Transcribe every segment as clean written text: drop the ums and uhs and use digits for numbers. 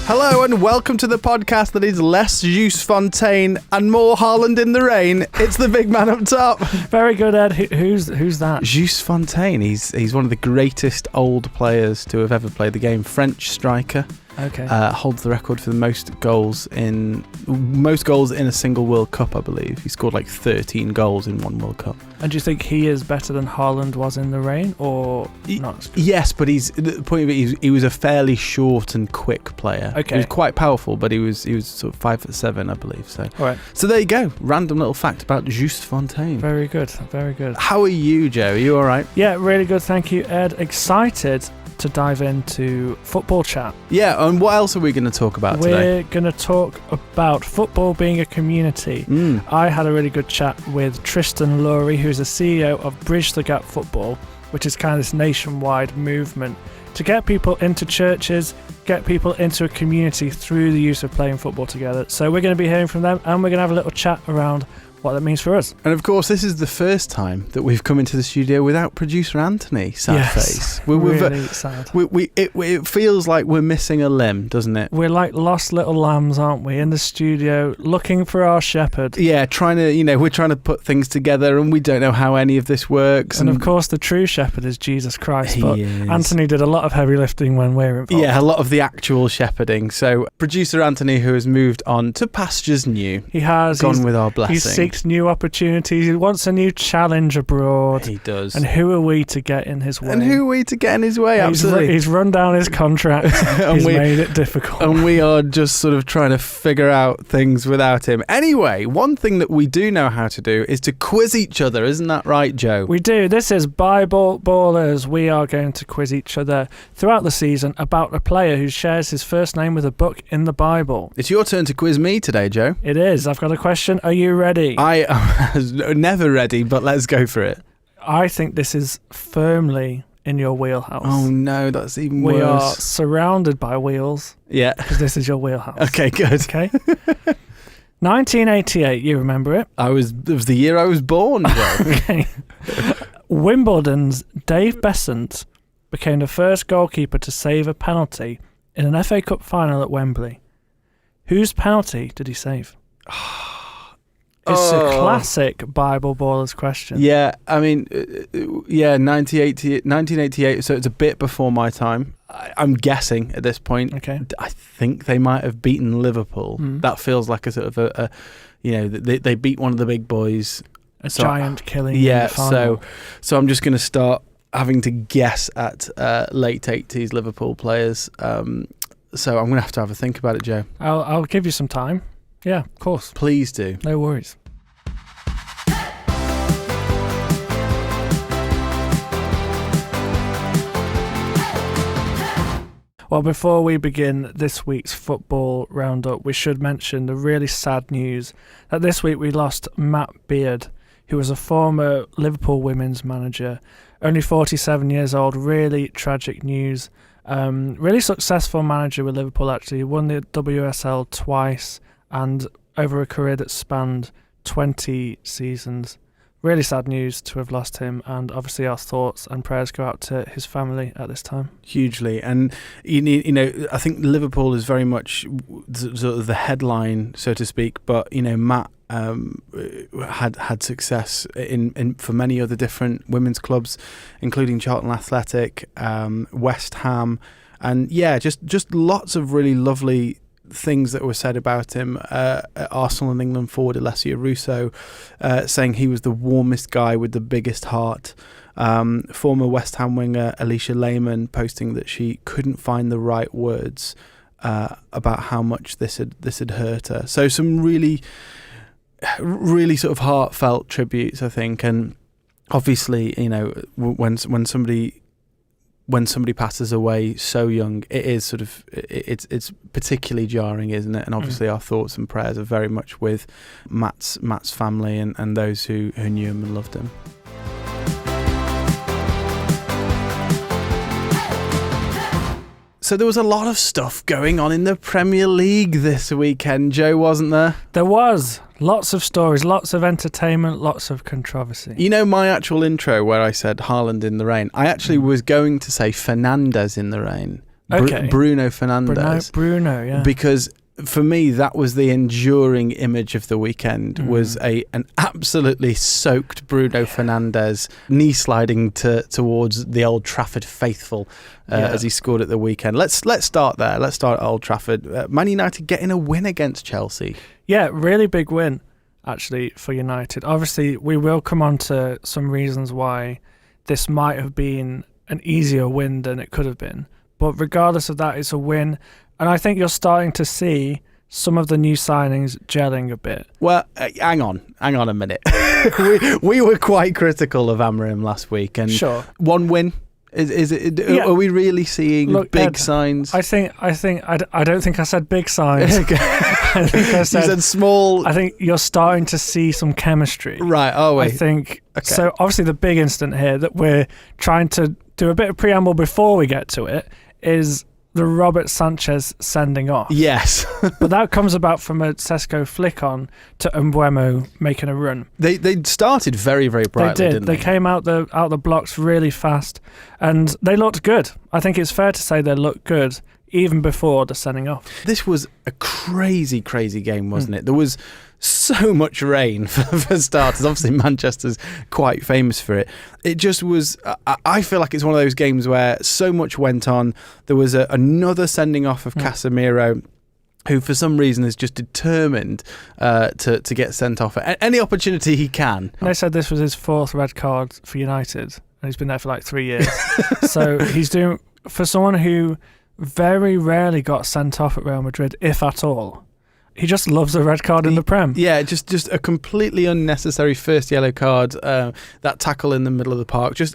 Hello and welcome to the podcast that is less Juice Fontaine and more Haaland in the rain. It's the big man up top. Very good, Ed. Who's that? Juice Fontaine. He's one of the greatest old players to have ever played the game. French striker. Okay. Holds the record for the most goals in a single World Cup, I believe. He scored like 13 goals in one World Cup. And do you think he is better than Haaland was in the rain, or not? Yes, but the point of it, he was a fairly short and quick player. Okay. He was quite powerful, but he was sort of 5'7", I believe. So. All right. So there you go. Random little fact about Juice Fontaine. Very good. Very good. How are you, Joe? Are you all right? Yeah, really good. Thank you, Ed. Excited to dive into football chat. Yeah, and what else are we going to talk about today? We're going to talk about football being a community. I had a really good chat with Tristan Lury, who's the CEO of Bridge the Gap Football, which is kind of this nationwide movement to get people into churches, get people into a community through the use of playing football together. So we're going to be hearing from them, and we're going to have a little chat around what that means for us. And of course, this is the first time that we've come into the studio without producer Anthony. Sad face. Really sad. It feels like we're missing a limb, doesn't it? We're like lost little lambs, aren't we, in the studio looking for our shepherd. Yeah, we're trying to put things together and we don't know how any of this works. And of course, the true shepherd is Jesus Christ. He but is. Anthony did a lot of heavy lifting when we're involved. Yeah, a lot of the actual shepherding. So producer Anthony, who has moved on to pastures new. He has. Gone with our blessing. He seeks new opportunities. He wants a new challenge abroad. He does. And who are we to get in his way? Absolutely. He's run down his contract. He's made it difficult. And we are just sort of trying to figure out things without him. Anyway, one thing that we do know how to do is to quiz each other. Isn't that right, Joe? We do. This is Bible Ballers. We are going to quiz each other throughout the season about a player who shares his first name with a book in the Bible. It's your turn to quiz me today, Joe. It is. I've got a question. Are you ready? I am never ready, but let's go for it. I think this is firmly in your wheelhouse. Oh no, that's even worse. We are surrounded by wheels. Yeah. Because this is your wheelhouse. Okay, good. Okay. 1988, you remember it? It was the year I was born, Joe. Okay. Wimbledon's Dave Besant became the first goalkeeper to save a penalty in an FA Cup final at Wembley. Whose penalty did he save? It's a classic Bible Ballers question. Yeah, I mean, 1988, so it's a bit before my time. I'm guessing at this point. Okay. I think they might have beaten Liverpool. That feels like a sort of they beat one of the big boys. A giant killing. Yeah, in the final. so I'm just going to start having to guess at late 80s Liverpool players. So I'm going to have a think about it, Joe. I'll give you some time. Yeah, of course. Please do. No worries. Well, before we begin this week's football roundup, we should mention the really sad news that this week we lost Matt Beard, who was a former Liverpool women's manager, only 47 years old. Really tragic news. Really successful manager with Liverpool, actually. He won the WSL twice and over a career that spanned 20 seasons. Really sad news to have lost him, and obviously our thoughts and prayers go out to his family at this time. Hugely. And you know, I think Liverpool is very much sort of the headline, so to speak, but Matt had success in for many other different women's clubs, including Charlton Athletic, West Ham, and just lots of really lovely things that were said about him. Arsenal and England forward Alessia Russo saying he was the warmest guy with the biggest heart. Former West Ham winger Alicia Lehmann posting that she couldn't find the right words about how much this had hurt her. So some really sort of heartfelt tributes, I think. And obviously, when somebody passes away so young, it is sort of it's particularly jarring, isn't it? And obviously our thoughts and prayers are very much with Matt's family and those who knew him and loved him. So there was a lot of stuff going on in the Premier League this weekend, Joe, wasn't there? There was. Lots of stories, lots of entertainment, lots of controversy. My actual intro where I said Haaland in the rain, I actually was going to say Fernandes in the rain. Okay. Bruno Fernandes. Bruno, yeah. Because for me, that was the enduring image of the weekend, was an absolutely soaked Bruno Fernandes knee sliding towards the Old Trafford faithful as he scored at the weekend. Let's start there. Let's start at Old Trafford. Man United getting a win against Chelsea. Yeah, really big win, actually, for United. Obviously, we will come on to some reasons why this might have been an easier win than it could have been. But regardless of that, it's a win. And I think you're starting to see some of the new signings gelling a bit. Well, hang on a minute. we were quite critical of Amorim last week, and sure. One win. Is it? Yeah. Are we really seeing big signs? I don't think I said big signs. Okay. I think I said, you said small. I think you're starting to see some chemistry. Right. Oh wait. I think so. Obviously, the big incident here that we're trying to do a bit of preamble before we get to it is the Robert Sanchez sending off. Yes. But that comes about from a Sesko flick on to Mbeumo making a run. They started very, very brightly, didn't they? They came out the blocks really fast and they looked good. I think it's fair to say they looked good even before the sending off. This was a crazy, crazy game, wasn't it? There was so much rain for starters. Obviously, Manchester's quite famous for it. It just was. I feel like it's one of those games where so much went on. There was another sending off of Casemiro, who for some reason is just determined to get sent off at any opportunity he can. They said this was his fourth red card for United, and he's been there for like 3 years. So he's doing, for someone who very rarely got sent off at Real Madrid, if at all. He just loves a red card in the Prem. Yeah, just a completely unnecessary first yellow card. That tackle in the middle of the park, just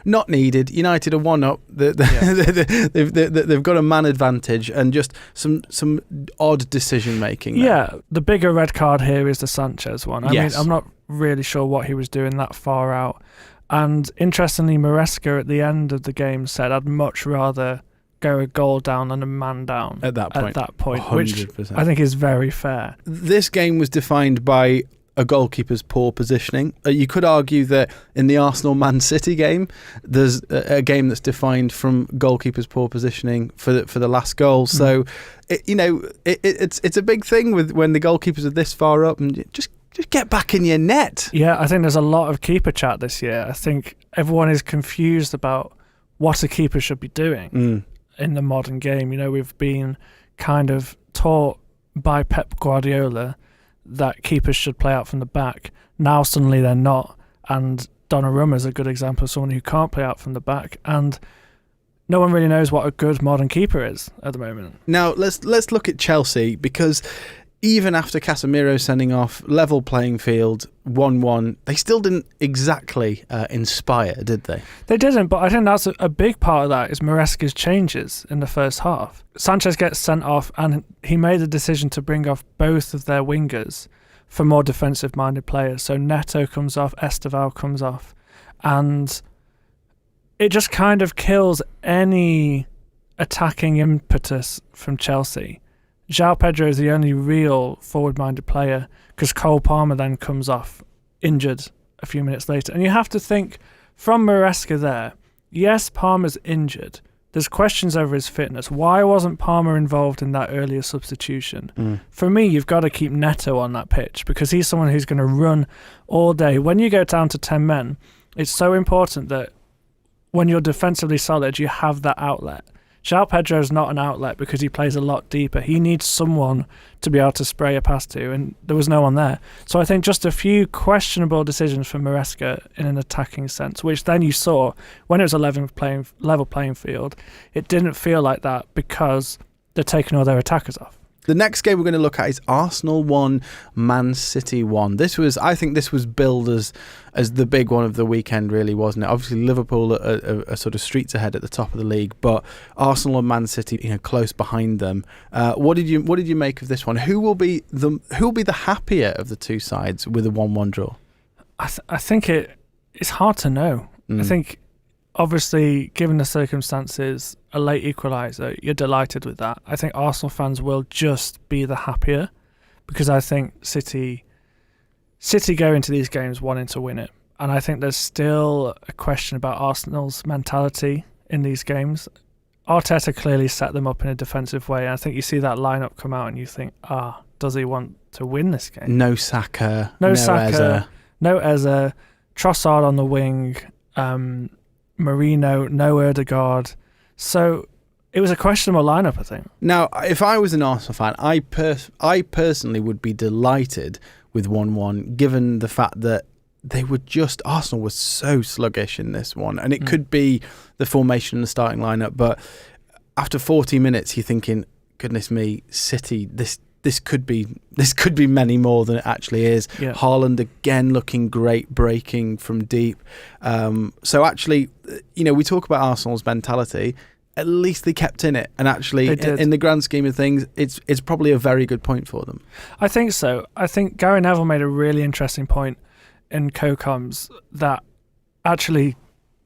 not needed. United are 1-up. They've got a man advantage and just some odd decision making. Yeah, the bigger red card here is the Sanchez one. I mean, I'm not really sure what he was doing that far out. And interestingly, Maresca at the end of the game said, "I'd much rather go a goal down and a man down at that point, 100%. Which I think is very fair." This game was defined by a goalkeeper's poor positioning. You could argue that in the Arsenal-Man City game, there's a game that's defined from goalkeeper's poor positioning for the last goal. So, it's a big thing with when the goalkeepers are this far up and just get back in your net. Yeah, I think there's a lot of keeper chat this year. I think everyone is confused about what a keeper should be doing. In the modern game, we've been kind of taught by Pep Guardiola that keepers should play out from the back. Now suddenly they're not, and Donnarumma is a good example of someone who can't play out from the back, and no one really knows what a good modern keeper is at the moment. Now let's look at Chelsea, because even after Casemiro sending off, level playing field, 1-1, they still didn't exactly inspire, did they? They didn't, but I think that's a big part of that is Maresca's changes in the first half. Sanchez gets sent off, and he made the decision to bring off both of their wingers for more defensive-minded players. So Neto comes off, Esteval comes off, and it just kind of kills any attacking impetus from Chelsea. João Pedro is the only real forward-minded player because Cole Palmer then comes off injured a few minutes later. And you have to think, from Maresca there, yes, Palmer's injured. There's questions over his fitness. Why wasn't Palmer involved in that earlier substitution? For me, you've got to keep Neto on that pitch because he's someone who's going to run all day. When you go down to 10 men, it's so important that when you're defensively solid, you have that outlet. João Pedro is not an outlet because he plays a lot deeper. He needs someone to be able to spray a pass to, and there was no one there. So I think just a few questionable decisions from Maresca in an attacking sense, which then you saw when it was a level playing field. It didn't feel like that because they're taking all their attackers off. The next game we're going to look at is Arsenal 1, Man City 1. I think this was billed as the big one of the weekend, really, wasn't it? Obviously, Liverpool are sort of streets ahead at the top of the league, but Arsenal and Man City, close behind them. What did you make of this one? Who will be the happier of the two sides with a 1-1 draw? I think it's hard to know. I think, obviously, given the circumstances, a late equaliser, you're delighted with that. I think Arsenal fans will just be the happier because I think City go into these games wanting to win it. And I think there's still a question about Arsenal's mentality in these games. Arteta clearly set them up in a defensive way. I think you see that lineup come out and you think, does he want to win this game? No Saka, no Eze. No Eze, Trossard on the wing, Marino, no Ødegaard. So it was a questionable lineup, I think. Now, if I was an Arsenal fan, I personally would be delighted with 1-1, given the fact that Arsenal was so sluggish in this one, and it could be the formation and the starting lineup, but after 40 minutes you're thinking, goodness me, City, this could be many more than it actually is. Yeah. Haaland again looking great, breaking from deep. So actually, we talk about Arsenal's mentality. At least they kept in it, and actually, in the grand scheme of things, it's probably a very good point for them. I think so. I think Gary Neville made a really interesting point in co-coms that actually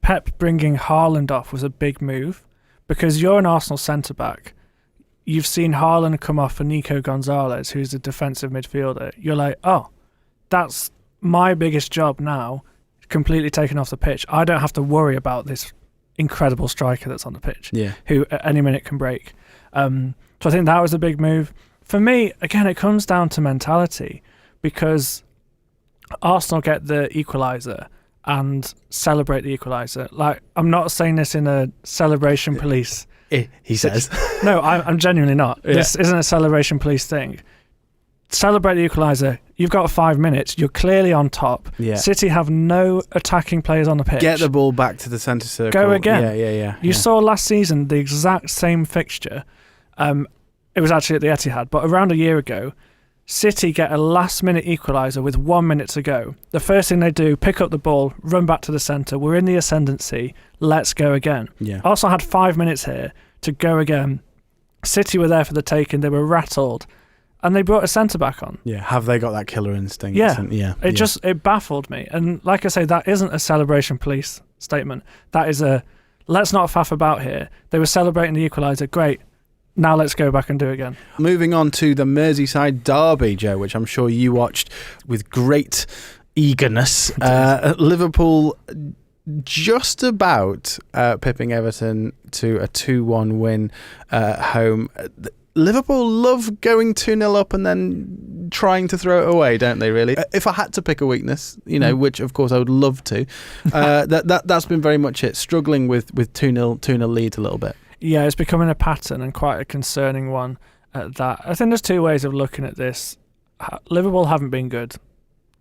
Pep bringing Haaland off was a big move, because you're an Arsenal centre-back. You've seen Haaland come off for Nico Gonzalez, who's a defensive midfielder. You're like, that's my biggest job now, completely taken off the pitch. I don't have to worry about this incredible striker that's on the pitch, who at any minute can break. So I think that was a big move. For me, again, it comes down to mentality, because Arsenal get the equaliser and celebrate the equaliser. Like, I'm not saying this in a celebration police. He says. No, I'm genuinely not. Yeah. This isn't a celebration police thing. Celebrate the equaliser. You've got 5 minutes. You're clearly on top. Yeah. City have no attacking players on the pitch. Get the ball back to the centre circle. Go again. Yeah. You saw last season the exact same fixture. It was actually at the Etihad, but around a year ago, City get a last-minute equaliser with 1 minute to go. The first thing they do, pick up the ball, run back to the centre. We're in the ascendancy. Let's go again. Yeah. Arsenal had 5 minutes here to go again. City were there for the taking. They were rattled. And they brought a centre-back on. Yeah, have they got that killer instinct? Yeah. It baffled me. And like I say, that isn't a celebration police statement. That is a, let's not faff about here. They were celebrating the equaliser. Great. Now let's go back and do it again. Moving on to the Merseyside derby, Joe, which I'm sure you watched with great eagerness. Liverpool just about pipping Everton to a 2-1 win home. Liverpool love going 2-0 up and then trying to throw it away, don't they, really? If I had to pick a weakness, which of course I would love to, that's been very much it, struggling with 2-0 leads a little bit. Yeah, it's becoming a pattern, and quite a concerning one at that. I think there's two ways of looking at this. Liverpool haven't been good,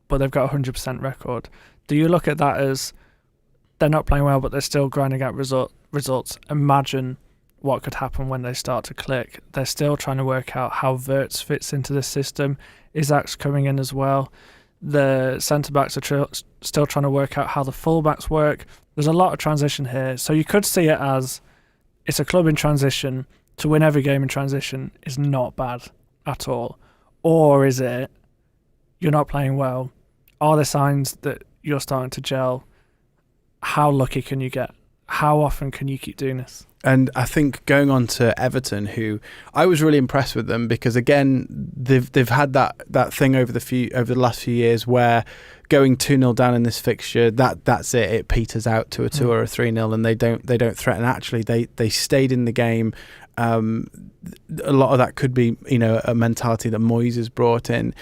but they've got a 100% record. Do you look at that as they're not playing well, but they're still grinding out results? Imagine what could happen when they start to click. They're still trying to work out how Wirtz fits into the system. Isaac's coming in as well. The centre-backs are still trying to work out how the full-backs work. There's a lot of transition here. So you could see it as it's a club in transition. To win every game in transition is not bad at all. Or is it, you're not playing well? Are there signs that you're starting to gel? How lucky can you get? How often can you keep doing this? And I think going on to Everton, who I was really impressed with them, because again they've had that thing over the last few years where going 2-0 down in this fixture, that's it. It peters out to a 2 or a 3-0, and they don't threaten. Actually, they stayed in the game. A lot of that could be a mentality that Moyes has brought in.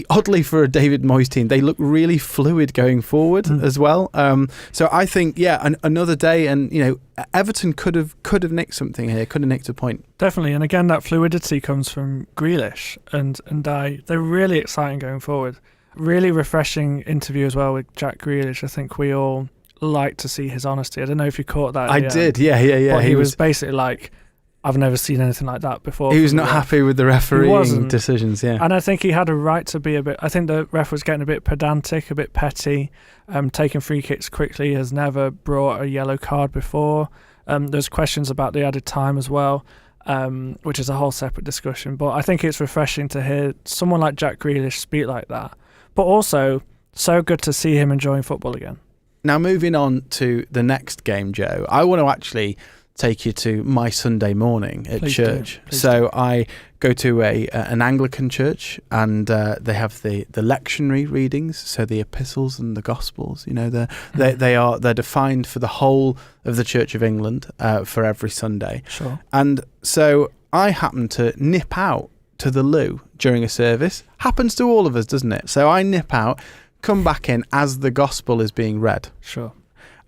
Oddly for a David Moyes team, they look really fluid going forward as well. So I think, another day, and Everton could have nicked something here, could have nicked a point. Definitely, and again, that fluidity comes from Grealish and they're really exciting going forward. Really refreshing interview as well with Jack Grealish. I think we all like to see his honesty. I don't know if you caught that. I did, yeah. But he was basically like, I've never seen anything like that before. He was not happy with the refereeing decisions, yeah. And I think he had a right to be I think the ref was getting a bit pedantic, a bit petty, taking free kicks quickly, has never brought a yellow card before. There's questions about the added time as well, which is a whole separate discussion. But I think it's refreshing to hear someone like Jack Grealish speak like that. But also, so good to see him enjoying football again. Now, moving on to the next game, Joe, I want to actually take you to my Sunday morning at Please church. Please so I go to an Anglican church, and they have the lectionary readings, so the epistles and the gospels. They're defined for the whole of the Church of England for every Sunday. Sure. And so I happen to nip out to the loo during a service. Happens to all of us, doesn't it? So I nip out, come back in as the gospel is being read. Sure.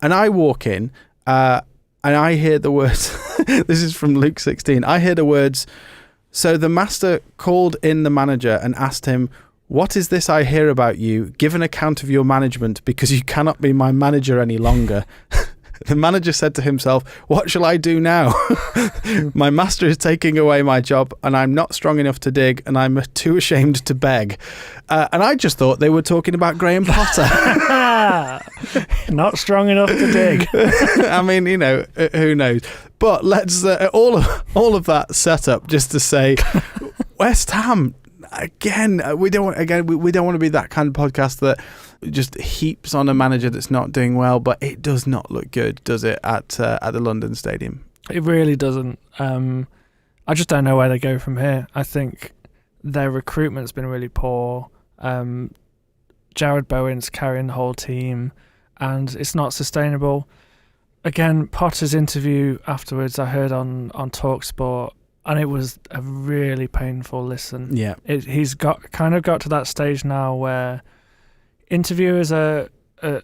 And I walk in, and I hear the words, this is from Luke 16, I hear the words, "So the master called in the manager and asked him, 'What is this I hear about you? Give an account of your management, because you cannot be my manager any longer.' The manager said to himself, 'What shall I do now? My master is taking away my job, and I'm not strong enough to dig, and I'm too ashamed to beg.'" And I just thought they were talking about Graham Potter. Not strong enough to dig. I mean, who knows? But let's all of that set up just to say, West Ham again. We don't want to be that kind of podcast that just heaps on a manager that's not doing well. But it does not look good, does it, at the London Stadium? It really doesn't. I just don't know where they go from here. I think their recruitment's been really poor. Jared Bowen's carrying the whole team, and it's not sustainable. Again, Potter's interview afterwards I heard on TalkSport, and it was a really painful listen. Yeah, he's got to that stage now where interviewers are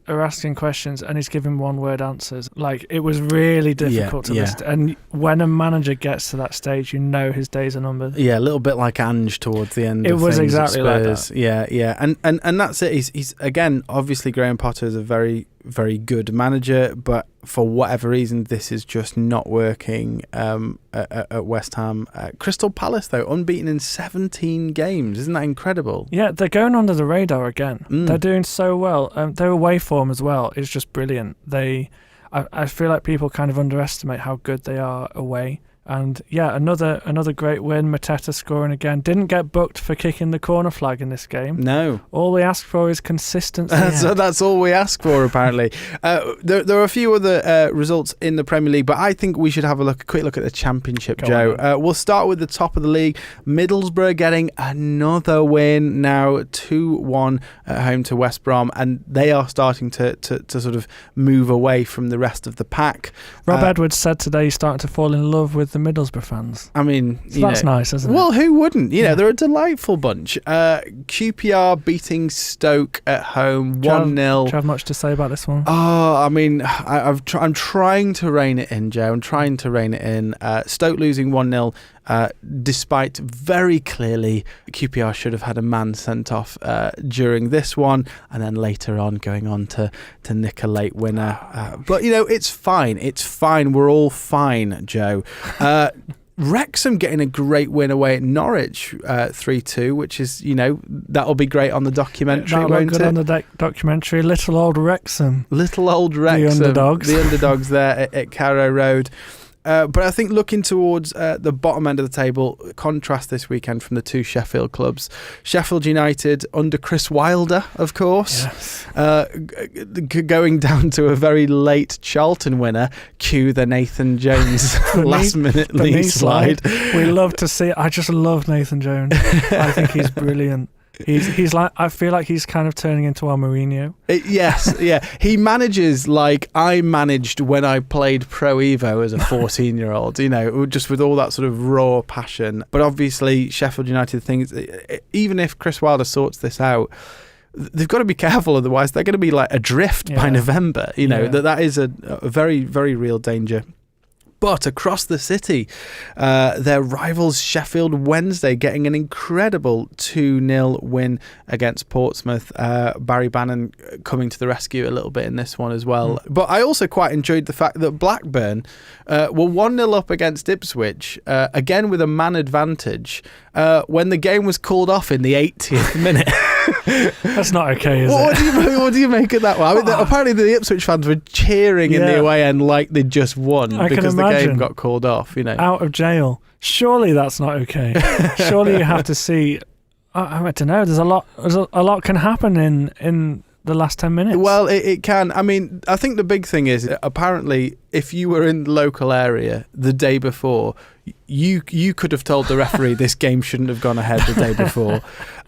asking questions and he's giving one-word answers. Like, it was really difficult to listen to. And when a manager gets to that stage, his days are numbered. Yeah, a little bit like Ange towards the end. It was exactly like that. Yeah, and that's it. He's again, obviously Graham Potter is a very, very good manager, but for whatever reason, this is just not working at West Ham. Crystal Palace, though, unbeaten in 17 games. Isn't that incredible? Yeah, they're going under the radar again. They're doing so well. Their away form as well is just brilliant. I feel like people kind of underestimate how good they are away. And yeah, another great win. Mateta scoring again. Didn't get booked for kicking the corner flag in this game. No. All we ask for is consistency. That's all we ask for, apparently. There are a few other results in the Premier League, but I think we should have a quick look at the Championship, Joe. We'll start with the top of the league. Middlesbrough getting another win now, 2-1 at home to West Brom, and they are starting to sort of move away from the rest of the pack. Rob Edwards said today he's starting to fall in love with the Middlesbrough fans. I mean, that's nice, isn't it? Well, who wouldn't? They're a delightful bunch. QPR beating Stoke at home 1-0. Do you have much to say about this one? Oh, I mean, I'm trying to rein it in, Joe. I'm trying to rein it in. Stoke losing 1-0. Despite very clearly QPR should have had a man sent off during this one, and then later on going on to nick a late winner. But it's fine. We're all fine, Joe. Wrexham getting a great win away at Norwich 3-2, which is, that'll be great on the documentary. That'll won't look good it? on the documentary. Little old Wrexham. The underdogs there at Carrow Road. But I think looking towards the bottom end of the table, contrast this weekend from the two Sheffield clubs. Sheffield United under Chris Wilder, of course, going down to a very late Charlton winner. Cue the Nathan Jones last-minute knee slide. We love to see it. I just love Nathan Jones. I think he's brilliant. He's like, I feel like he's kind of turning into our Mourinho. Yes, yeah. He manages like I managed when I played Pro Evo as a 14-year-old, just with all that sort of raw passion. But obviously, Sheffield United things, even if Chris Wilder sorts this out, they've got to be careful, otherwise they're going to be like adrift by November. That is a very, very real danger. But across the city, their rivals Sheffield Wednesday getting an incredible 2-0 win against Portsmouth. Barry Bannon coming to the rescue a little bit in this one as well. But I also quite enjoyed the fact that Blackburn were 1-0 up against Ipswich, again with a man advantage, when the game was called off in the 80th minute. That's not okay, is it? What do you make of that one? I mean, apparently the Ipswich fans were cheering in the away end like they'd just won because the game got called off. Out of jail. Surely that's not okay. Surely you have to see. I don't know. There's a lot can happen in the last 10 minutes. Well, it can. I mean, I think the big thing is, apparently, if you were in the local area the day before, you could have told the referee this game shouldn't have gone ahead the day before,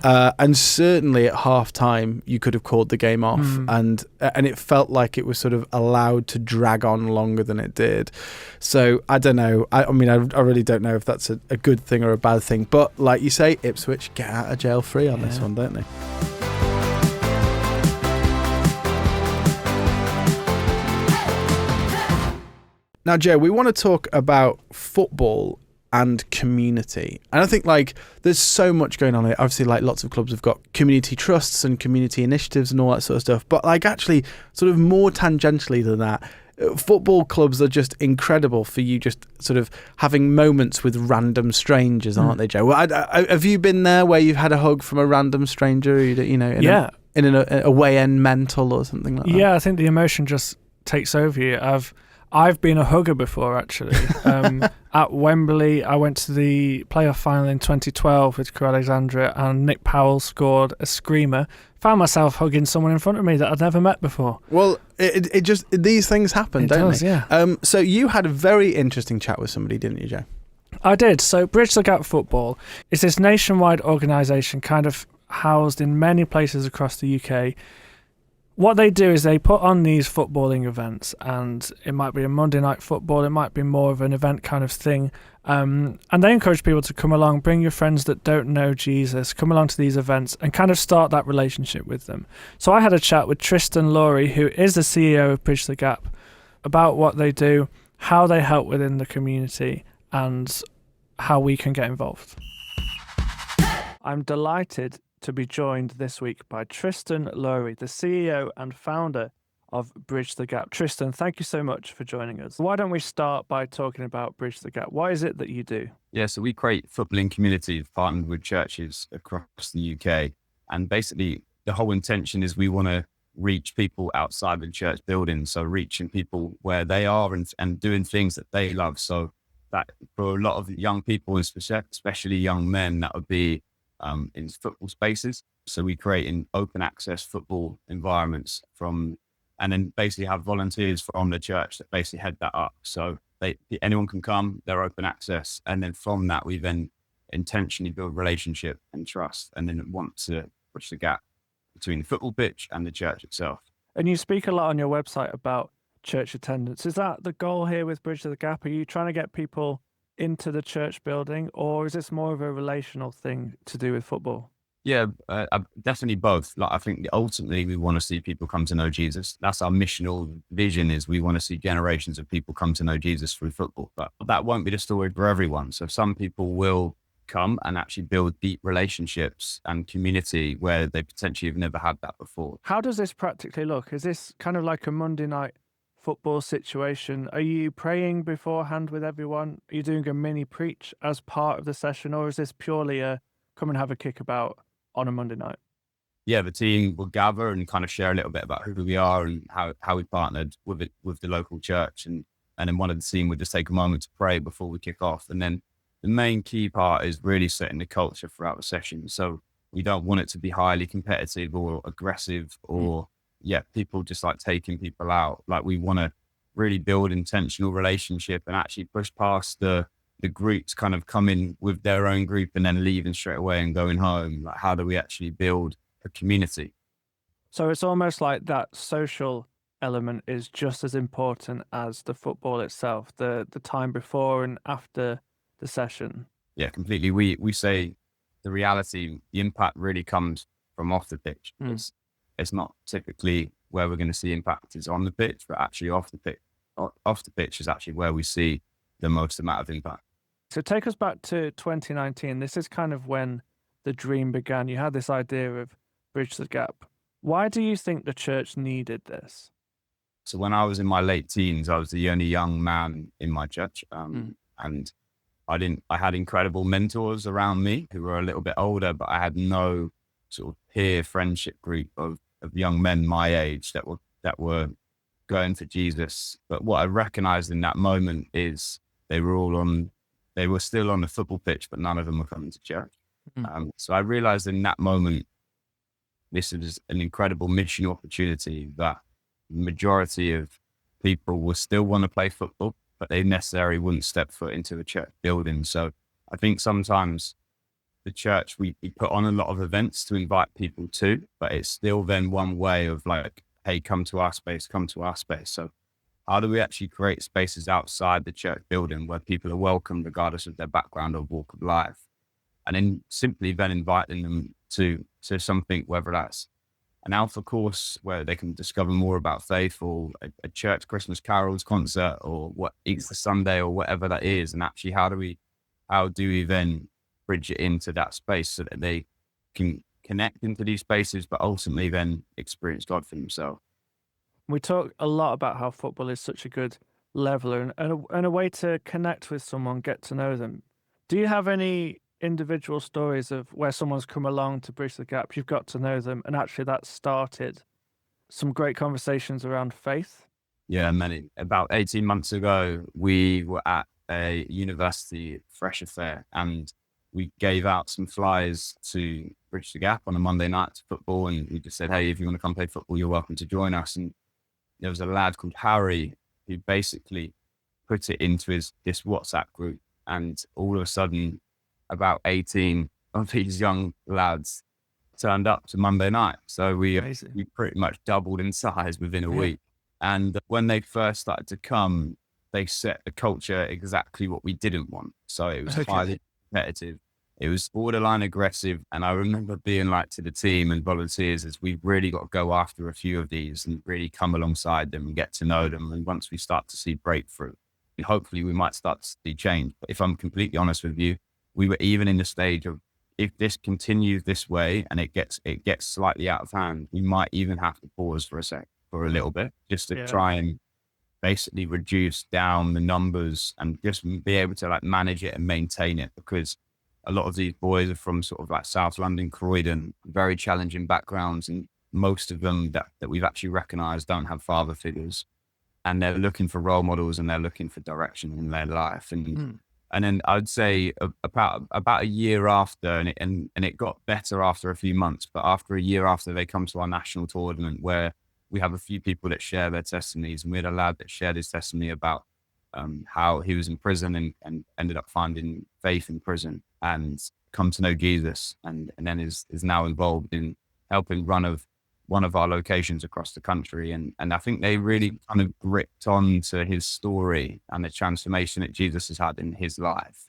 and certainly at half time you could have called the game off, and it felt like it was sort of allowed to drag on longer than it did. So I don't know. I mean, I really don't know if that's a good thing or a bad thing. But like you say, Ipswich get out of jail free on this one, don't they? Now, Joe, we want to talk about football and community. And I think there's so much going on here. Obviously, lots of clubs have got community trusts and community initiatives and all that sort of stuff. But actually, sort of more tangentially than that, football clubs are just incredible for you just sort of having moments with random strangers, aren't they, Joe? Well, have you been there where you've had a hug from a random stranger, in an away end mental or something like that? Yeah, I think the emotion just takes over you. I've been a hugger before, actually. At Wembley, I went to the playoff final in 2012 with Crewe Alexandria, and Nick Powell scored a screamer. Found myself hugging someone in front of me that I'd never met before. Well, it just, these things happen, don't they? Yeah. So you had a very interesting chat with somebody, didn't you, Joe? I did. So Bridge the Gap Football is this nationwide organisation kind of housed in many places across the UK. What they do is they put on these footballing events, and it might be a Monday night football, it might be more of an event kind of thing, and they encourage people to come along, bring your friends that don't know Jesus, come along to these events and kind of start that relationship with them. So I had a chat with Tristan Lury, who is the CEO of Bridge the Gap, about what they do, how they help within the community, and how we can get involved. I'm delighted to be joined this week by Tristan Lury, the CEO and founder of Bridge the Gap. Tristan, thank you so much for joining us. Why don't we start by talking about Bridge the Gap? What is it that you do? Yeah, so we create footballing communities partnered with churches across the UK. And basically, the whole intention is we want to reach people outside the church building. So reaching people where they are and doing things that they love. So that for a lot of young people, especially young men, that would be in football spaces. So we create in open access football environments and then basically have volunteers from the church that basically head that up. So anyone can come, they're open access. And then from that, we then intentionally build relationship and trust, and then want to bridge the gap between the football pitch and the church itself. And you speak a lot on your website about church attendance. Is that the goal here with Bridge the Gap? Are you trying to get people into the church building, or is this more of a relational thing to do with football? Yeah, definitely both. I think ultimately we want to see people come to know Jesus. That's our missional vision, is we want to see generations of people come to know Jesus through football. But that won't be the story for everyone. So some people will come and actually build deep relationships and community where they potentially have never had that before. How does this practically look? Is this kind of like a Monday night football situation? Are you praying beforehand with everyone? Are you doing a mini preach as part of the session, or is this purely a come and have a kickabout on a Monday night? Yeah, the team will gather and kind of share a little bit about who we are and how we partnered with the local church, and then one of the team would just take a moment to pray before we kick off. And then the main key part is really setting the culture throughout the session. So we don't want it to be highly competitive or aggressive or people just taking people out. We want to really build intentional relationship and actually push past the groups kind of coming with their own group and then leaving straight away and going home. How do we actually build a community? So it's almost like that social element is just as important as the football itself, the time before and after the session. Yeah, completely. We say the reality, the impact really comes from off the pitch. It's not typically where we're going to see impact is on the pitch, but actually off the pitch. Off the pitch is actually where we see the most amount of impact. So take us back to 2019. This is kind of when the dream began. You had this idea of Bridge the Gap. Why do you think the church needed this? So when I was in my late teens, I was the only young man in my church. And I had incredible mentors around me who were a little bit older, but I had no sort of peer friendship group of young men my age that were going for Jesus. But what I recognized in that moment is they were still on the football pitch, but none of them were coming to church. So I realized in that moment, this is an incredible mission opportunity that the majority of people will still want to play football, but they necessarily wouldn't step foot into a church building. So I think sometimes the church, we put on a lot of events to invite people to, but it's still then one way of like, hey, come to our space, come to our space. So how do we actually create spaces outside the church building where people are welcome regardless of their background or walk of life? And then simply then inviting them to something, whether that's an alpha course where they can discover more about faith, or a church Christmas carols concert, or what Easter Sunday, or whatever that is. And actually, how do we then bridge it into that space so that they can connect into these spaces, but ultimately then experience God for themselves? We talk a lot about how football is such a good leveler and a way to connect with someone, get to know them. Do you have any individual stories of where someone's come along to bridge the gap, you've got to know them, and actually that started some great conversations around faith? Yeah, many. About 18 months ago, we were at a university fresh affair, and we gave out some flyers to bridge the gap on a Monday night to football. And we just said, hey, if you want to come play football, you're welcome to join us. And there was a lad called Harry who basically put it into this WhatsApp group. And all of a sudden, about 18 of these young lads turned up to Monday night. So we pretty much doubled in size within a week. And when they first started to come, they set the culture exactly what we didn't want. So it was highly competitive. It was borderline aggressive. And I remember being like to the team and volunteers, as we've really got to go after a few of these and really come alongside them and get to know them. And once we start to see breakthrough, hopefully we might start to see change. But if I'm completely honest with you, we were even in the stage of, if this continues this way and it gets slightly out of hand, we might even have to pause for a little bit, just to try and basically reduce down the numbers and just be able to like manage it and maintain it. Because a lot of these boys are from sort of like South London, Croydon, very challenging backgrounds. And most of them that we've actually recognized don't have father figures, and they're looking for role models and they're looking for direction in their life. And then I'd say about a year after, and it got better after a few months, but after a year after, they come to our national tournament where we have a few people that share their testimonies. And we had a lad that shared his testimony about how he was in prison and ended up finding faith in prison and come to know Jesus, and then is now involved in helping run one of our locations across the country. And I think they really kind of gripped on to his story and the transformation that Jesus has had in his life.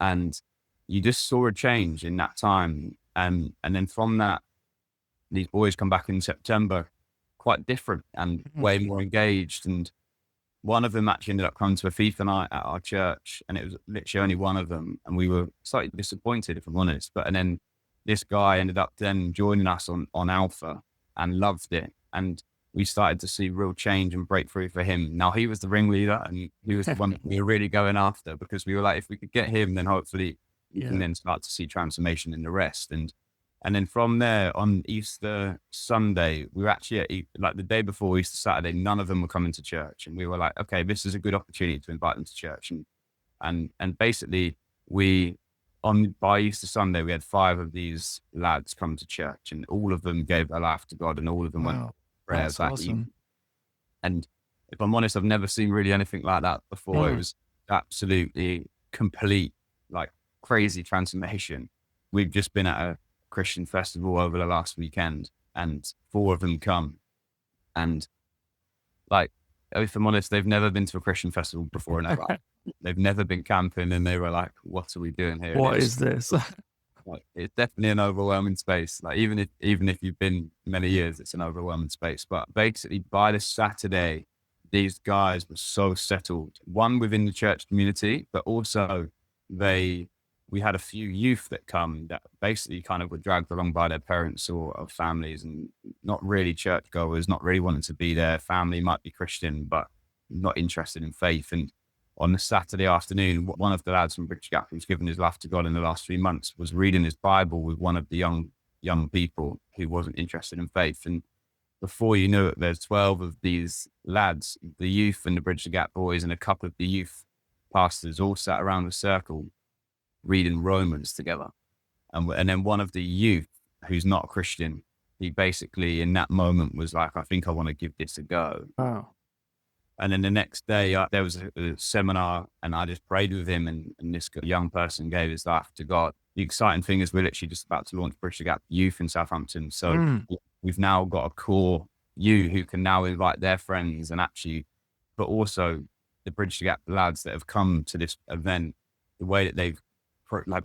And you just saw a change in that time. And then from that, these boys come back in September quite different and way more engaged. And one of them actually ended up coming to a FIFA night at our church, and it was literally only one of them. And we were slightly disappointed, if I'm honest. And then this guy ended up then joining us on Alpha and loved it. And we started to see real change and breakthrough for him. Now, he was the ringleader, and he was the one we were really going after, because we were like, if we could get him, then hopefully we can then start to see transformation in the rest. And then from there, on Easter Sunday, we were actually like the day before Easter Saturday, none of them were coming to church. And we were like, okay, this is a good opportunity to invite them to church. And basically by Easter Sunday, we had 5 of these lads come to church, and all of them gave their life to God, and all of them went to prayer that evening. And if I'm honest, I've never seen really anything like that before. It was absolutely complete, like crazy transformation. We've just been at a Christian festival over the last weekend, and 4 of them come, and like, if I'm honest, they've never been to a Christian festival before in their life. They've never been camping, and they were like, what are we doing here? What is this? Like, it's definitely an overwhelming space. Like, even if you've been many years, it's an overwhelming space. But basically, by this Saturday, these guys were so settled, one within the church community, but also we had a few youth that come that basically kind of were dragged along by their parents or families, and not really churchgoers, not really wanting to be there. Family might be Christian, but not interested in faith. And on the Saturday afternoon, one of the lads from Bridge Gap, who's given his life to God in the last 3 months, was reading his Bible with one of the young people who wasn't interested in faith. And before you knew it, there's 12 of these lads, the youth and the Bridge Gap boys, and a couple of the youth pastors all sat around a circle reading Romans together. And then one of the youth, who's not a Christian, he basically in that moment was like, I think I want to give this a go. Wow. And then the next day, there was a seminar, and I just prayed with him, and this young person gave his life to God. The exciting thing is we're literally just about to launch Bridge the Gap Youth in Southampton. So we've now got a core you who can now invite their friends, and actually, but also the Bridge the Gap lads that have come to this event, the way that they've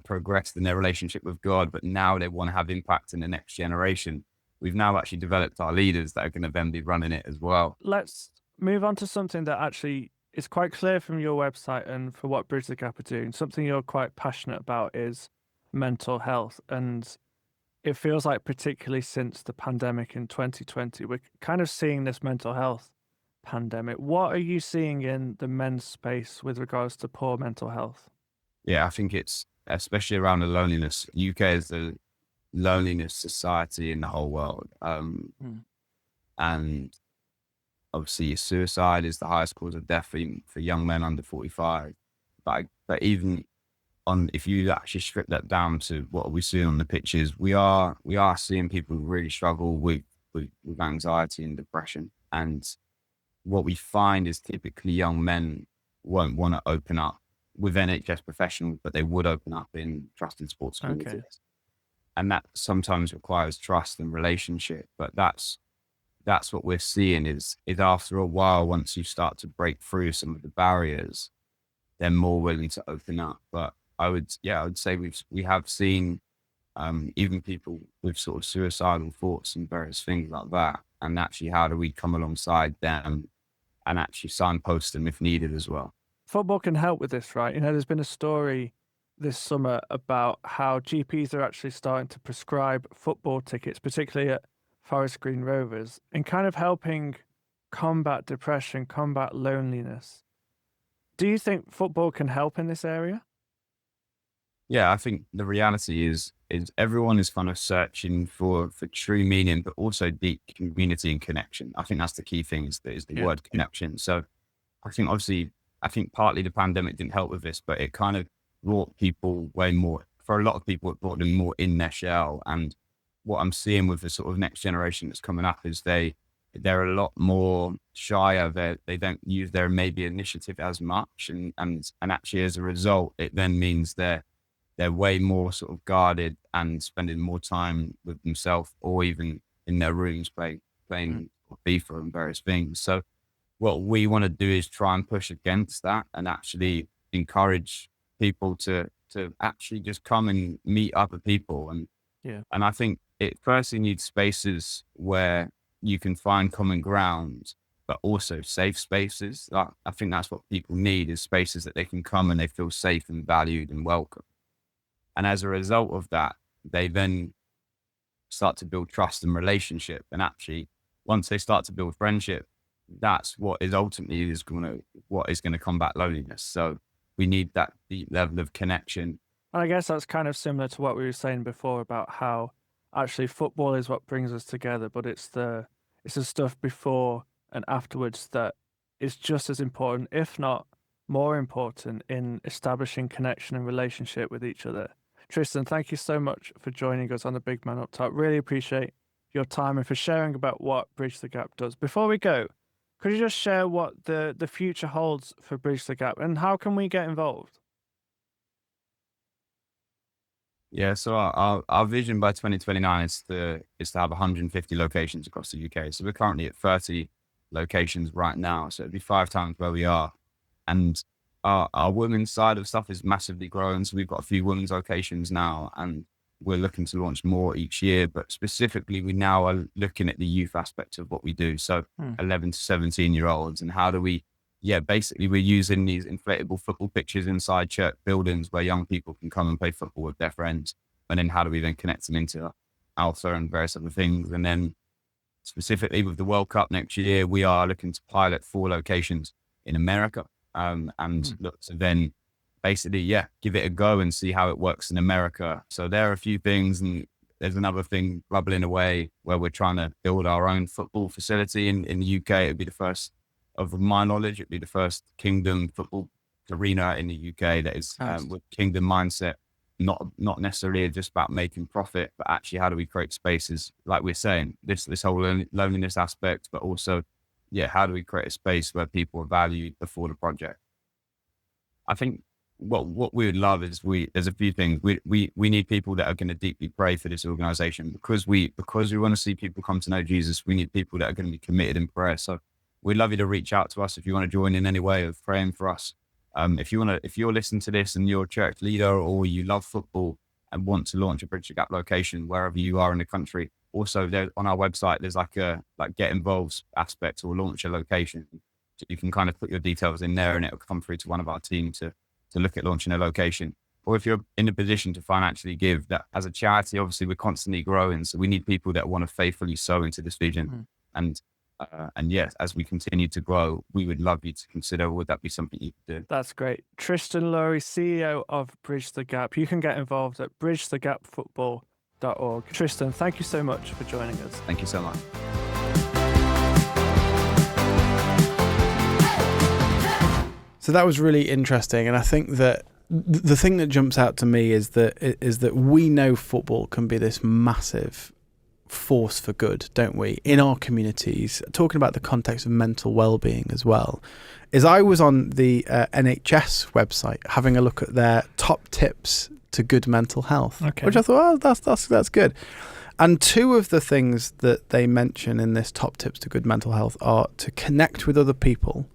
progressed in their relationship with God, but now they want to have impact in the next generation. We've now actually developed our leaders that are going to then be running it as well. Let's move on to something that actually is quite clear from your website and for what Bridge the Gap are doing. Something you're quite passionate about is mental health. And it feels like particularly since the pandemic in 2020, we're kind of seeing this mental health pandemic. What are you seeing in the men's space with regards to poor mental health? Yeah, I think it's especially around the loneliness. UK is the loneliness society in the whole world. And obviously suicide is the highest cause of death for young men under 45. But even if you actually strip that down to what we're seeing on the pitches, we are seeing people really struggle with anxiety and depression. And what we find is typically young men won't want to open up with NHS professionals, but they would open up in trusted sports communities. Okay. And that sometimes requires trust and relationship. But that's what we're seeing is after a while, once you start to break through some of the barriers, they're more willing to open up. But I would say we have seen even people with sort of suicidal thoughts and various things like that. And actually, how do we come alongside them and actually signpost them if needed as well? Football can help with this, right? There's been a story this summer about how GPs are actually starting to prescribe football tickets, particularly at Forest Green Rovers, and kind of helping combat depression, combat loneliness. Do you think football can help in this area? Yeah, I think the reality is everyone is kind of searching for true meaning, but also deep community and connection. I think that's the key thing is the word connection. So I think partly the pandemic didn't help with this, but it kind of brought people way more, for a lot of people, it brought them more in their shell. And what I'm seeing with the sort of next generation that's coming up is they're a lot more shyer. They don't use their maybe initiative as much. And actually as a result, it then means they're way more sort of guarded and spending more time with themselves or even in their rooms playing FIFA and various things. So what we want to do is try and push against that and actually encourage people to actually just come and meet other people. And I think it firstly needs spaces where you can find common ground, but also safe spaces. I think that's what people need is spaces that they can come and they feel safe and valued and welcome. And as a result of that, they then start to build trust and relationship. And actually, once they start to build friendship, that's what is ultimately what is going to combat loneliness. So we need that deep level of connection. And I guess that's kind of similar to what we were saying before about how actually football is what brings us together, but it's the stuff before and afterwards that is just as important, if not more important, in establishing connection and relationship with each other. Tristan, thank you so much for joining us on the Big Man Up Top. Really appreciate your time and for sharing about what Bridge the Gap does. Before we go, could you just share what the future holds for Bridge the Gap and how can we get involved? Yeah, so our vision by 2029 is to have 150 locations across the UK. So we're currently at 30 locations right now. So it'd be 5 times where we are. And our women's side of stuff is massively growing. So we've got a few women's locations now and we're looking to launch more each year. But specifically, we now are looking at the youth aspect of what we do. So 11 to 17-year-olds and how do we, basically we're using these inflatable football pitches inside church buildings where young people can come and play football with their friends. And then how do we then connect them into Alpha and various other things? And then specifically with the World Cup next year, we are looking to pilot 4 locations in America. And look to then basically, give it a go and see how it works in America. So there are a few things, and there's another thing bubbling away where we're trying to build our own football facility in the UK. It'd be the first, of my knowledge, it'd be the first Kingdom football arena in the UK that is with Kingdom mindset not necessarily just about making profit, but actually how do we create spaces, like we're saying, this whole loneliness aspect, but also, how do we create a space where people are valued before the project? I think what we would love is there's a few things. We need people that are going to deeply pray for this organization, because we want to see people come to know Jesus. We need people that are going to be committed in prayer. So we'd love you to reach out to us if you want to join in any way of praying for us. If you're listening to this and you're a church leader, or you love football and want to launch a Bridge the Gap location wherever you are in the country, also there on our website there's like get involved aspect, or launch a location. So you can kind of put your details in there and it'll come through to one of our team to look at launching a location. Or if you're in a position to financially give, that as a charity, obviously we're constantly growing, so we need people that want to faithfully sow into this vision. And yes, as we continue to grow, we would love you to consider, would that be something you could do? That's great. Tristan Lury, CEO of Bridge the Gap. You can get involved at bridgethegapfootball.org. Tristan, thank you so much for joining us. Thank you so much. So that was really interesting, and I think that the thing that jumps out to me is that we know football can be this massive force for good, don't we, in our communities. Talking about the context of mental well-being as well, is I was on the NHS website having a look at their top tips to good mental health, which I thought, that's good. And two of the things that they mention in this top tips to good mental health are to connect with other people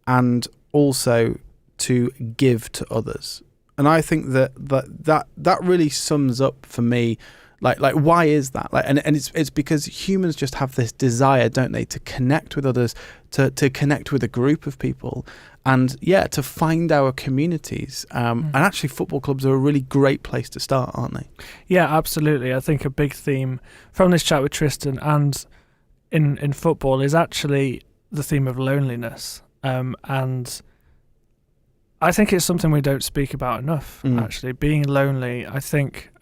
and also to give to others. And I think that really sums up for me, like why is that? And it's because humans just have this desire, don't they, to connect with others, to connect with a group of people, and to find our communities. And actually football clubs are a really great place to start, aren't they? Yeah, absolutely. I think a big theme from this chat with Tristan and in football is actually the theme of loneliness. And I think it's something we don't speak about enough, actually, being lonely. I think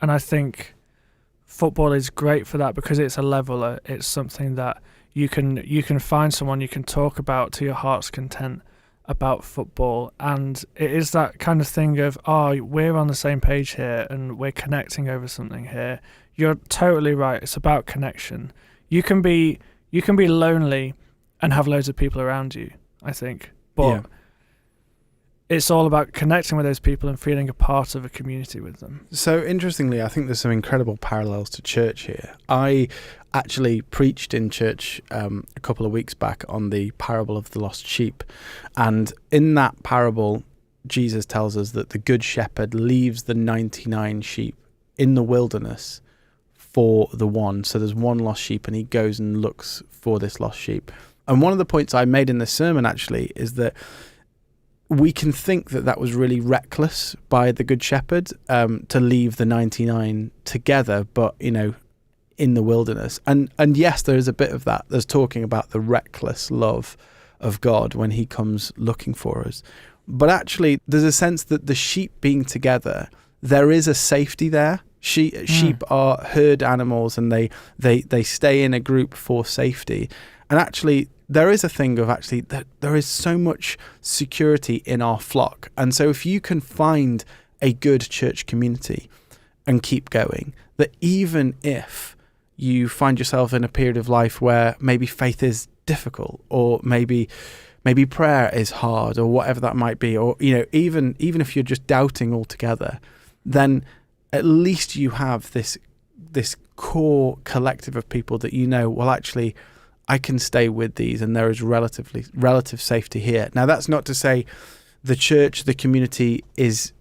football is great for that, because it's a leveler. It's something that you can find someone you can talk about to your heart's content about football. And it is that kind of thing of, we're on the same page here and we're connecting over something here. You're totally right. It's about connection. You can be lonely and have loads of people around you, I think. But it's all about connecting with those people and feeling a part of a community with them. So interestingly, I think there's some incredible parallels to church here. I actually preached in church a couple of weeks back on the parable of the lost sheep. And in that parable, Jesus tells us that the good shepherd leaves the 99 sheep in the wilderness for the one. So there's one lost sheep and he goes and looks for this lost sheep. And one of the points I made in this sermon actually is that we can think that was really reckless by the Good Shepherd to leave the 99 together, but, in the wilderness. And yes, there is a bit of that. There's talking about the reckless love of God when he comes looking for us. But actually, there's a sense that the sheep being together, there is a safety there. Sheep are herd animals, and they stay in a group for safety. And actually, there is a thing of actually that there is so much security in our flock. And so if you can find a good church community and keep going, that even if you find yourself in a period of life where maybe faith is difficult, or maybe prayer is hard, or whatever that might be, or even if you're just doubting altogether, then at least you have this core collective of people that well, actually, I can stay with these, and there is relative safety here. Now, that's not to say the church, the community is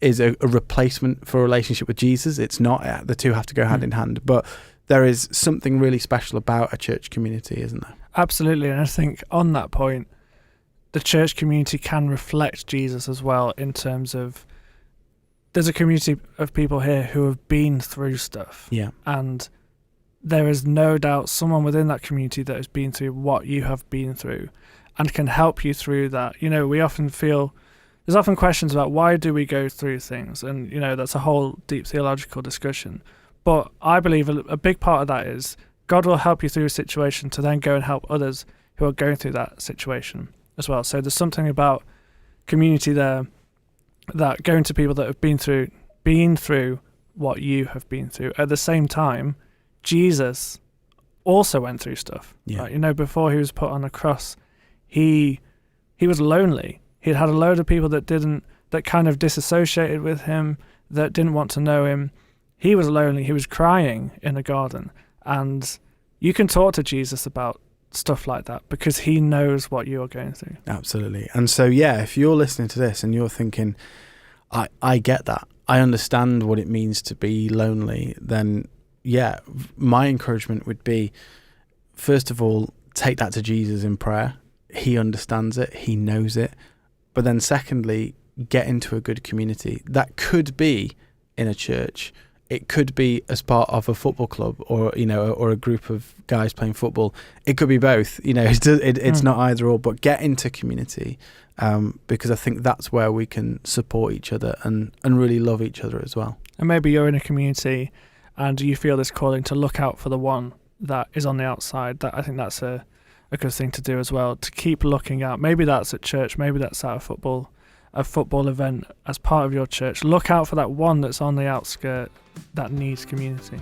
a replacement for a relationship with Jesus. It's not. The two have to go hand in hand. But there is something really special about a church community, isn't there? Absolutely. And I think on that point, the church community can reflect Jesus as well, in terms of there's a community of people here who have been through stuff. Yeah. And there is no doubt someone within that community that has been through what you have been through and can help you through that. We often feel there's often questions about why do we go through things, and that's a whole deep theological discussion. But I believe a big part of that is God will help you through a situation to then go and help others who are going through that situation as well. So there's something about community there, that going to people that have been through been through what you have been through. At the same time, Jesus also went through stuff. Yeah. Right? You know, before he was put on a cross, he was lonely. He'd had a load of people that kind of disassociated with him, that didn't want to know him. He was lonely. He was crying in a garden. And you can talk to Jesus about stuff like that because he knows what you're going through. Absolutely. And so, yeah, if you're listening to this and you're thinking, I get that, I understand what it means to be lonely, then, yeah, my encouragement would be, first of all, take that to Jesus in prayer. He understands it. He knows it. But then secondly, get into a good community. That could be in a church. It could be as part of a football club, or or a group of guys playing football. It could be both. It's not either or. But get into community, because I think that's where we can support each other and really love each other as well. And maybe you're in a community, and you feel this calling to look out for the one that is on the outside. That I think that's a good thing to do as well. To keep looking out. Maybe that's at church. Maybe that's at a football event as part of your church. Look out for that one that's on the outskirt that needs community.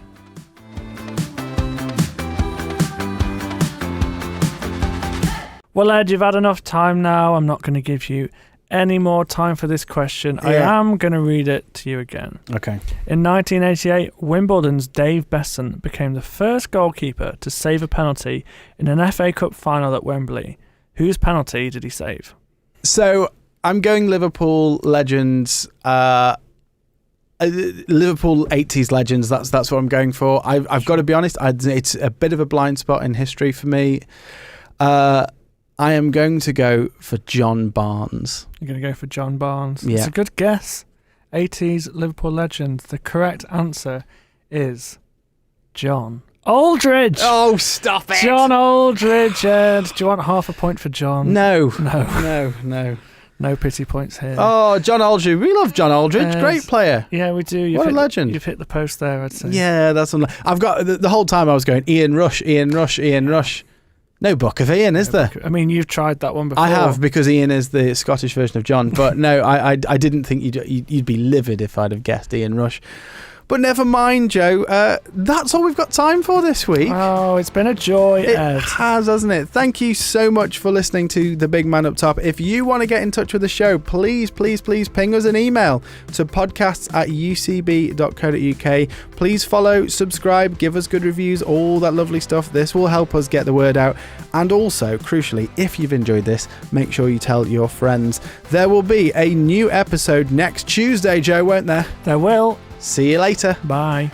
Well, Ed, you've had enough time now. I'm not going to give you any more time for this question. Yeah. I am going to read it to you again. Okay. In 1988, Wimbledon's Dave Besson became the first goalkeeper to save a penalty in an FA Cup final at Wembley. Whose penalty did he save? So I'm going Liverpool legends, Liverpool 80s legends. That's what I'm going for. I've got to be honest. It's a bit of a blind spot in history for me. I am going to go for John Barnes. You're going to go for John Barnes. Yeah. It's a good guess. 80s Liverpool legend. The correct answer is John Aldridge. Oh, stop it. John Aldridge. Ed. Do you want half a point for John? No. No. No. No pity points here. Oh, John Aldridge. We love John Aldridge. Great player. Yeah, we do. What a legend. You've hit the post there, I'd say. Yeah, that's I've got the whole time I was going Ian Rush. No book of Ian, is there? I mean, you've tried that one before. I have, because Ian is the Scottish version of John. But no, I didn't think you'd be livid if I'd have guessed Ian Rush. But never mind, Joe. That's all we've got time for this week. Oh, it's been a joy, Ed. It has, hasn't it? Thank you so much for listening to The Big Man Up Top. If you want to get in touch with the show, please ping us an email to podcasts@ucb.co.uk. Please follow, subscribe, give us good reviews, all that lovely stuff. This will help us get the word out. And also, crucially, if you've enjoyed this, make sure you tell your friends. There will be a new episode next Tuesday, Joe, won't there? There will. See you later. Bye.